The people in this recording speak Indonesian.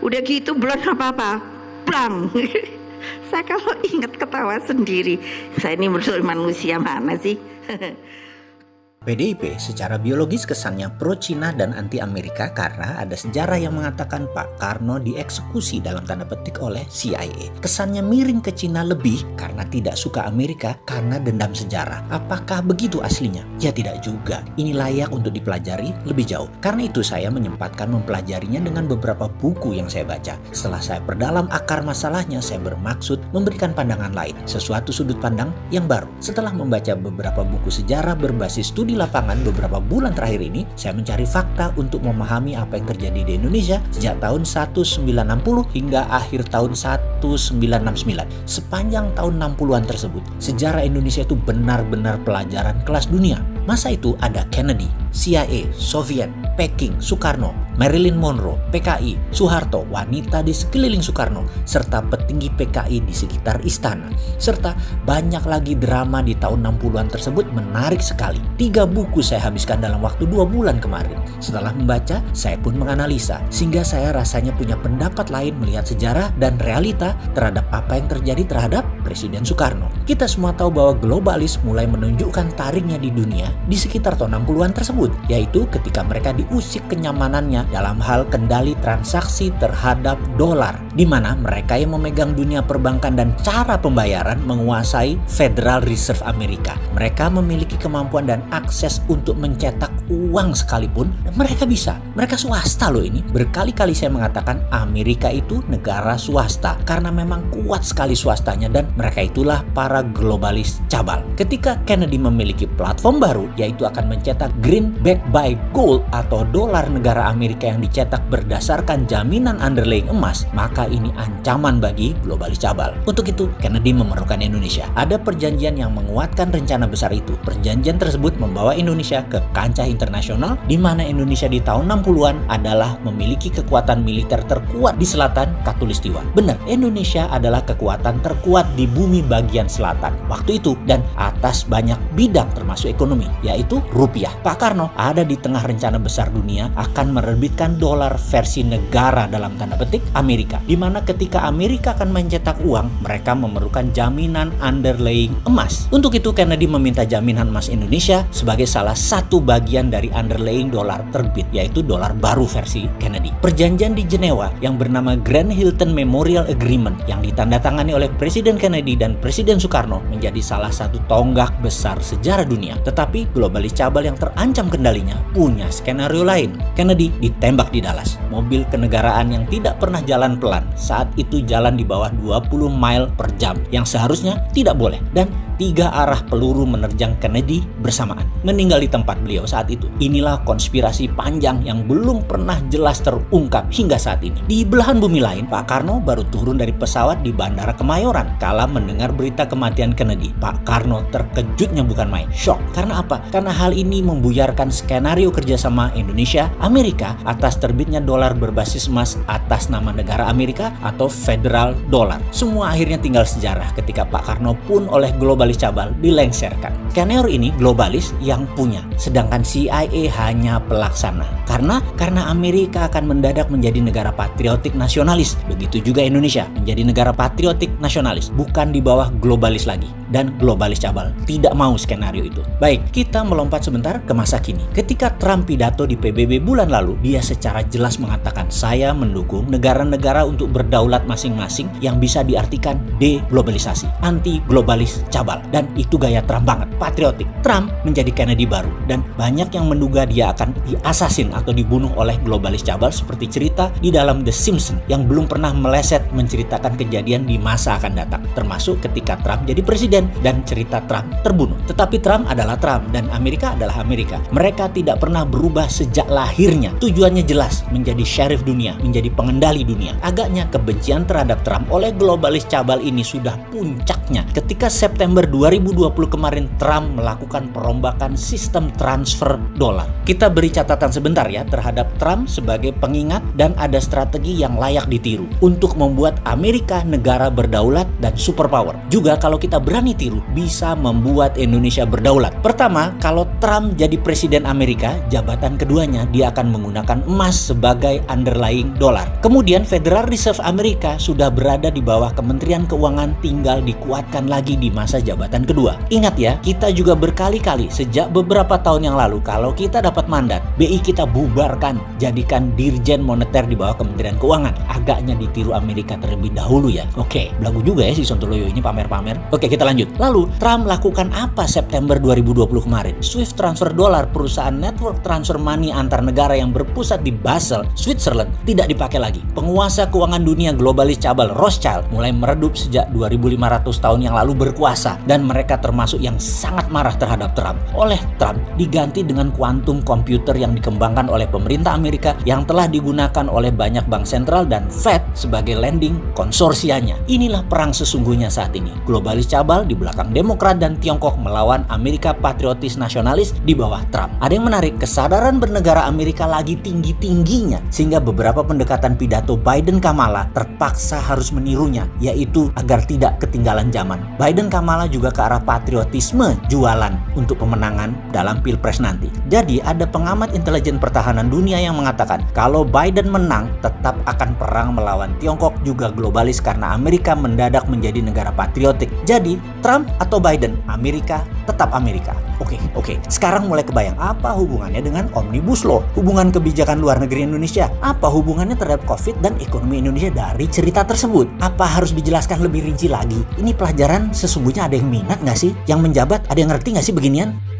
Udah gitu belum apa-apa, blang. Saya kalau ingat ketawa sendiri. Saya ini manusia mana sih? PDIP secara biologis kesannya pro-Cina dan anti-Amerika karena ada sejarah yang mengatakan Pak Karno dieksekusi dalam tanda petik oleh CIA. Kesannya miring ke Cina lebih karena tidak suka Amerika karena dendam sejarah. Apakah begitu aslinya? Ya tidak juga. Ini layak untuk dipelajari lebih jauh. Karena itu saya menyempatkan mempelajarinya dengan beberapa buku yang saya baca. Setelah saya perdalam akar masalahnya, saya bermaksud memberikan pandangan lain, sesuatu sudut pandang yang baru. Setelah membaca beberapa buku sejarah berbasis studi lapangan beberapa bulan terakhir ini, saya mencari fakta untuk memahami apa yang terjadi di Indonesia sejak tahun 1960 hingga akhir tahun 1969. Sepanjang tahun 60-an tersebut, sejarah Indonesia itu benar-benar pelajaran kelas dunia. Masa itu ada Kennedy, CIA, Soviet, Peking, Soekarno, Marilyn Monroe, PKI, Soeharto, wanita di sekeliling Soekarno, serta petinggi PKI di sekitar istana. Serta banyak lagi drama di tahun 60-an tersebut menarik sekali. 3 buku saya habiskan dalam waktu 2 bulan kemarin. Setelah membaca, saya pun menganalisa, sehingga saya rasanya punya pendapat lain melihat sejarah dan realita terhadap apa yang terjadi terhadap Presiden Soekarno. Kita semua tahu bahwa globalis mulai menunjukkan taringnya di dunia di sekitar tahun 60-an tersebut, yaitu ketika mereka diusik kenyamanannya dalam hal kendali transaksi terhadap dolar, di mana mereka yang memegang dunia perbankan dan cara pembayaran menguasai Federal Reserve Amerika. Mereka memiliki kemampuan dan akses untuk mencetak uang sekalipun, dan mereka bisa. Mereka swasta loh ini. Berkali-kali saya mengatakan Amerika itu negara swasta karena memang kuat sekali swastanya, dan mereka itulah para globalis cabal. Ketika Kennedy memiliki platform baru, yaitu akan mencetak greenback by gold atau dolar negara Amerika yang dicetak berdasarkan jaminan underlying emas, maka ini ancaman bagi globalis cabal. Untuk itu, Kennedy memerlukan Indonesia. Ada perjanjian yang menguatkan rencana besar itu. Perjanjian tersebut membawa Indonesia ke kancah internasional, di mana Indonesia di tahun 60-an adalah memiliki kekuatan militer terkuat di selatan Khatulistiwa. Benar, Indonesia adalah kekuatan terkuat di bumi bagian selatan waktu itu dan atas banyak bidang termasuk ekonomi, yaitu rupiah. Pak Karno ada di tengah rencana besar dunia akan menerbitkan dolar versi negara dalam tanda petik Amerika, di mana ketika Amerika akan mencetak uang, mereka memerlukan jaminan underlying emas. Untuk itu Kennedy meminta jaminan emas Indonesia sebagai salah satu bagian dari underlying dolar terbit, yaitu dolar baru versi Kennedy. Perjanjian di Jenewa yang bernama Grand Hilton Memorial Agreement yang ditandatangani oleh Presiden Kennedy dan Presiden Soekarno menjadi salah satu tonggak besar sejarah dunia. Tetapi globalis cabal yang terancam kendalinya punya skenario lain. Kennedy ditembak di Dallas. Mobil kenegaraan yang tidak pernah jalan pelan saat itu jalan di bawah 20 mile per jam yang seharusnya tidak boleh, dan 3 arah peluru menerjang Kennedy bersamaan. Meninggal di tempat beliau saat itu. Inilah konspirasi panjang yang belum pernah jelas terungkap hingga saat ini. Di belahan bumi lain, Pak Karno baru turun dari pesawat di Bandara Kemayoran kala mendengar berita kematian Kennedy. Pak Karno terkejutnya bukan main, shock. Karena apa? Karena hal ini membuyarkan skenario kerjasama Indonesia Amerika atas terbitnya dolar berbasis emas atas nama negara Amerika atau Federal Dollar. Semua akhirnya tinggal sejarah ketika Pak Karno pun oleh globalis cabal dilengserkan. Skenario ini globalis yang punya, sedangkan CIA hanya pelaksana. Karena Amerika akan mendadak menjadi negara patriotik nasionalis. Begitu juga Indonesia menjadi negara patriotik nasionalis, bukan di bawah globalis lagi. Dan globalis cabal tidak mau skenario itu. Baik, kita melompat sebentar ke masa kini. Ketika Trump pidato di PBB bulan lalu, dia secara jelas mengatakan, saya mendukung negara-negara untuk berdaulat masing-masing yang bisa diartikan deglobalisasi, anti globalis cabal. Dan itu gaya Trump banget, patriotik. Trump menjadi Kennedy baru, dan banyak yang menduga dia akan diasasin atau dibunuh oleh globalis cabal seperti cerita di dalam The Simpsons yang belum pernah meleset menceritakan kejadian di masa akan datang, termasuk ketika Trump jadi presiden dan cerita Trump terbunuh. Tetapi Trump adalah Trump dan Amerika adalah Amerika. Mereka tidak pernah berubah sejak lahirnya. Tujuannya jelas, menjadi sheriff dunia, menjadi pengendali dunia. Agaknya kebencian terhadap Trump oleh globalis cabal ini sudah puncaknya ketika September 2020 kemarin Trump melakukan perombakan sistem transfer dolar. Kita beri catatan sebentar ya terhadap Trump sebagai pengingat dan ada strategi yang layak ditiru untuk membuat Amerika negara berdaulat dan superpower. Juga kalau kita berani tiru bisa membuat Indonesia berdaulat. Pertama, kalau Trump jadi presiden Amerika, jabatan keduanya dia akan menggunakan emas sebagai underlying dolar. Kemudian Federal Reserve Amerika sudah berada di bawah Kementerian Keuangan, tinggal dikuatkan lagi di masa jabatan kedua. Ingat ya, kita juga berkali-kali sejak beberapa tahun yang lalu kalau kita dapat mandat, BI kita bubarkan, jadikan Dirjen Moneter di bawah Kementerian Keuangan. Agaknya ditiru Amerika terlebih dahulu ya. Oke, belagu juga ya si Sontoloyo ini pamer-pamer. Oke, kita lanjut. Lalu, Trump lakukan apa September 2020 kemarin? Swift transfer dolar, perusahaan network transfer money antar negara yang berpusat di Basel, Switzerland, tidak dipakai lagi. Penguasa keuangan dunia globalis cabal Rothschild mulai meredup sejak 2500 tahun yang lalu berkuasa dan mereka termasuk yang sangat marah terhadap Trump. Oleh Trump diganti dengan kuantum komputer yang dikembangkan oleh pemerintah Amerika yang telah digunakan oleh banyak bank sentral dan Fed sebagai lending konsorsianya. Inilah perang sesungguhnya saat ini. Globalis cabal di belakang Demokrat dan Tiongkok melawan Amerika patriotis nasionalis di bawah Trump. Ada yang menarik, kesadaran bernegara Amerika lagi tinggi-tingginya sehingga beberapa pendekatan pidato Biden-Kamala terpaksa harus menirunya, yaitu agar tidak ketinggalan zaman. Biden-Kamala juga ke arah patriotisme jualan untuk pemenangan dalam Pilpres nanti. Jadi ada pengamat intelijen pertahanan dunia yang mengatakan kalau Biden menang tetap akan perang melawan Tiongkok juga globalis karena Amerika mendadak menjadi negara patriotik. Jadi Trump atau Biden, Amerika tetap Amerika. Oke. Sekarang mulai kebayang apa hubungannya dengan Omnibus Law, hubungan kebijakan luar negeri Indonesia, apa hubungannya terhadap COVID dan ekonomi Indonesia dari cerita tersebut. Apa harus dijelaskan lebih rinci lagi? Ini pelajaran sesungguhnya ada yang minat nggak sih? Yang menjabat ada yang ngerti nggak sih beginian?